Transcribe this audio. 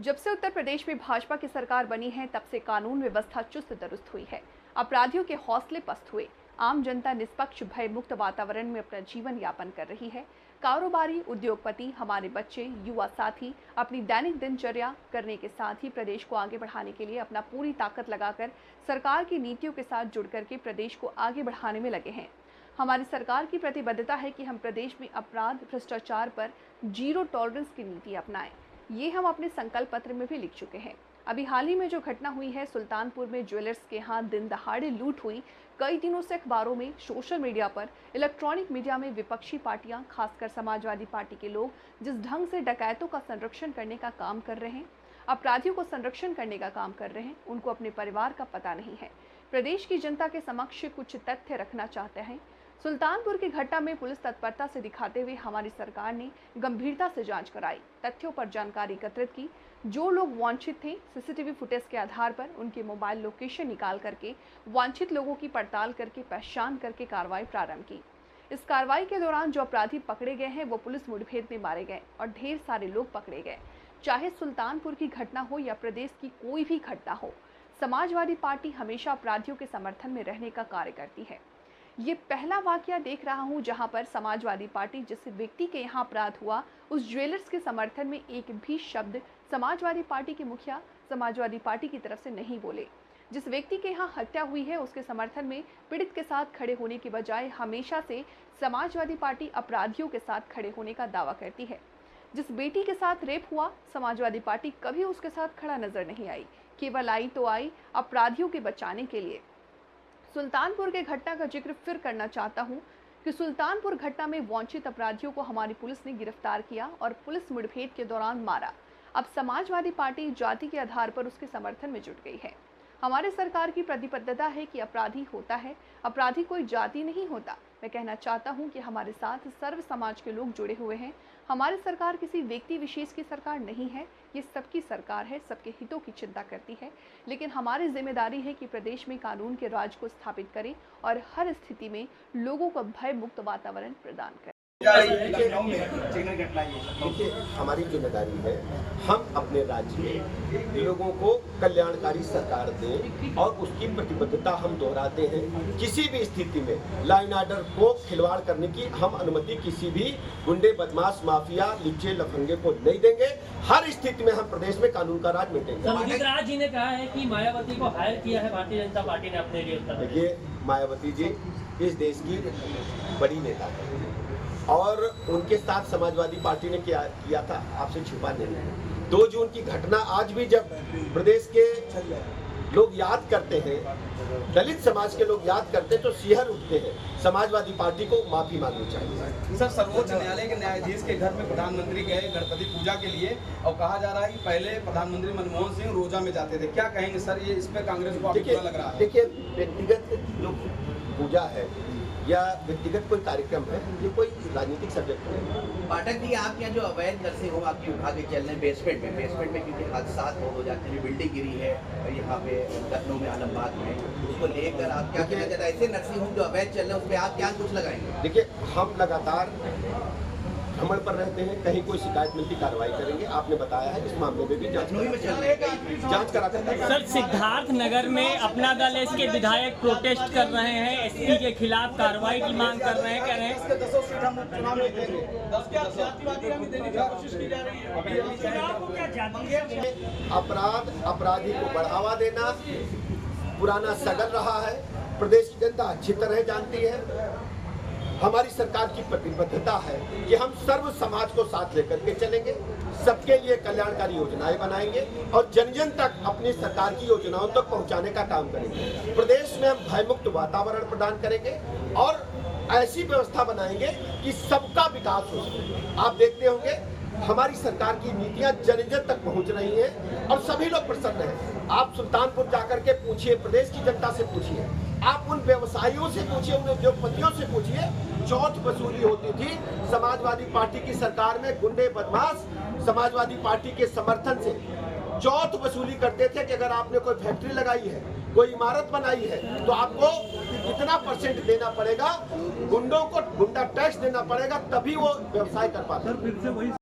जब से उत्तर प्रदेश में भाजपा की सरकार बनी है, तब से कानून व्यवस्था चुस्त दुरुस्त हुई है। अपराधियों के हौसले पस्त हुए। आम जनता निष्पक्ष भय मुक्त वातावरण में अपना जीवन यापन कर रही है। कारोबारी, उद्योगपति, हमारे बच्चे, युवा साथी अपनी दैनिक दिनचर्या करने के साथ ही प्रदेश को आगे बढ़ाने के लिए अपना पूरी ताकत लगाकर सरकार की नीतियों के साथ जुड़ करके प्रदेश को आगे बढ़ाने में लगे हैं। हमारी सरकार की प्रतिबद्धता है कि हम प्रदेश में अपराध, भ्रष्टाचार पर जीरो टॉलरेंस की नीति अपनाएं। ये हम अपने संकल्प पत्र में भी लिख चुके हैं। अभी हाल ही में जो घटना हुई है, सुल्तानपुर में ज्वेलर्स के यहाँ दिन दहाड़े लूट हुई। कई दिनों से अखबारों में, सोशल मीडिया पर, इलेक्ट्रॉनिक मीडिया में विपक्षी पार्टियां, खासकर समाजवादी पार्टी के लोग जिस ढंग से डकैतों का संरक्षण करने का काम कर रहे हैं, अपराधियों को संरक्षण करने का काम कर रहे हैं, उनको अपने परिवार का पता नहीं है। प्रदेश की जनता के समक्ष कुछ तथ्य रखना चाहते हैं। सुल्तानपुर की घटना में पुलिस तत्परता से दिखाते हुए हमारी सरकार ने गंभीरता से जांच कराई, तथ्यों पर जानकारी एकत्रित की। जो लोग वांछित थे, सीसीटीवी फुटेज के आधार पर उनके मोबाइल लोकेशन निकाल करके वांछित लोगों की पड़ताल करके पहचान करके कार्रवाई प्रारंभ की। इस कार्रवाई के दौरान जो अपराधी पकड़े गए हैं, वो पुलिस मुठभेड़ में मारे गए और ढेर सारे लोग पकड़े गए। चाहे सुल्तानपुर की घटना हो या प्रदेश की कोई भी घटना हो, समाजवादी पार्टी हमेशा अपराधियों के समर्थन में रहने का कार्य करती है। ये पहला वाकया देख रहा हूं जहां पर समाजवादी पार्टी, जिस व्यक्ति के यहां अपराध हुआ, उस ज्वेलर्स के समर्थन में एक भी शब्द समाजवादी पार्टी के मुखिया समाजवादी पार्टी की तरफ से नहीं बोले। जिस व्यक्ति के यहाँ हत्या हुई है, उसके समर्थन में पीड़ित के साथ खड़े होने की बजाय हमेशा से समाजवादी पार्टी अपराधियों के साथ खड़े होने का दावा करती है। जिस बेटी के साथ रेप हुआ, समाजवादी पार्टी कभी उसके साथ खड़ा नजर नहीं आई, केवल आई तो आई अपराधियों के बचाने के लिए। सुल्तानपुर के घटना का जिक्र फिर करना चाहता हूं कि सुल्तानपुर घटना में वांछित अपराधियों को हमारी पुलिस ने गिरफ्तार किया और पुलिस मुठभेड़ के दौरान मारा। अब समाजवादी पार्टी जाति के आधार पर उसके समर्थन में जुट गई है। हमारे सरकार की प्रतिबद्धता है कि अपराधी होता है, अपराधी कोई जाति नहीं होता। मैं कहना चाहता हूं कि हमारे साथ सर्व समाज के लोग जुड़े हुए हैं। हमारी सरकार किसी व्यक्ति विशेष की सरकार नहीं है, ये सबकी सरकार है, सबके हितों की चिंता करती है। लेकिन हमारी जिम्मेदारी है कि प्रदेश में कानून के राज को स्थापित करें और हर स्थिति में लोगों को भय मुक्त वातावरण प्रदान करें। देखिए, हमारी जिम्मेदारी है हम अपने राज्य में लोगों को कल्याणकारी सरकार दें और उसकी प्रतिबद्धता हम दोहराते हैं। किसी भी स्थिति में लॉ एंड ऑर्डर को खिलवाड़ करने की हम अनुमति किसी भी गुंडे, बदमाश, माफिया, लिच्चे, लफंगे को नहीं देंगे। हर स्थिति में हम प्रदेश में कानून का राज मिटेंगे। उदित राज जी ने कहा है कि मायावती को हायर किया है भारतीय जनता पार्टी ने अपने लिए। देखिए, मायावती जी इस देश की बड़ी नेता है और उनके साथ समाजवादी पार्टी ने क्या किया था आपसे छुपा नहीं। 2 जून की घटना आज भी जब प्रदेश के लोग याद करते हैं, दलित समाज के लोग याद करते हैं, तो सिहर उठते हैं। समाजवादी पार्टी को माफी मांगनी चाहिए। सर, सर्वोच्च न्यायालय के न्यायाधीश के घर में प्रधानमंत्री गए गणपति पूजा के लिए और कहा जा रहा है कि पहले प्रधानमंत्री मनमोहन सिंह रोजा में जाते थे। क्या कहेंगे सर, ये इस पे कांग्रेस को बुरा लग रहा है? देखिए, व्यक्तिगत जो पूजा है या व्यक्तिगत कोई कार्यक्रम है, ये कोई राजनीतिक सब्जेक्ट नहीं। पाठक जी, आपके यहाँ जो अवैध नर्सिंग होम आपकी उठा के चल रहे हैं बेसमेंट में क्योंकि हादसा हो जाते हैं, बिल्डिंग गिरी है यहाँ पे लखनऊ में, आलमबाग में, उसको लेकर आप क्या कहना चाहते हैं? ऐसे नर्सिंग होम जो अवैध चल रहे हैं उस पर आप क्या कुछ लगाएंगे? देखिए, हम लगातार भ्रमण पर रहते हैं, कहीं कोई शिकायत मिलती कार्रवाई करेंगे। आपने बताया है, इस मामले में भी जांच कराते हैं। सर, सिद्धार्थ नगर में अपना दल इसके विधायक प्रोटेस्ट कर रहे हैं, एसपी के खिलाफ कार्रवाई की मांग कर रहे हैं, कह रहे हैं 10 सीट हम चुनाव में देंगे। 10 के जातिवादी हमें देने की कोशिश की जा रही है। अपराध, अपराधी को बढ़ावा देना पुराना सगल रहा है। प्रदेश की जनता अच्छी तरह जानती है। हमारी सरकार की प्रतिबद्धता है कि हम सर्व समाज को साथ लेकर के चलेंगे, सबके लिए कल्याणकारी योजनाएं बनाएंगे और जन जन तक अपनी सरकार की योजनाओं तक पहुंचाने का काम करेंगे। प्रदेश में हम भयमुक्त वातावरण प्रदान करेंगे और ऐसी व्यवस्था बनाएंगे कि सबका विकास हो सके। आप देखते होंगे हमारी सरकार की नीतियां जन जन तक पहुंच रही हैं और सभी लोग प्रसन्न हैं। आप सुल्तानपुर जाकर के पूछिए, प्रदेश की जनता से पूछिए, आप उन व्यवसायियों से पूछिए, उन उद्योगपतियों से पूछिए, चौथ वसूली होती थी समाजवादी पार्टी की सरकार में। गुंडे, बदमाश समाजवादी पार्टी के समर्थन से चौथ वसूली करते थे कि अगर आपने कोई फैक्ट्री लगाई है, कोई इमारत बनाई है, तो आपको इतना % देना पड़ेगा, गुंडों को गुंडा टैक्स देना पड़ेगा, तभी वो व्यवसाय कर पाते।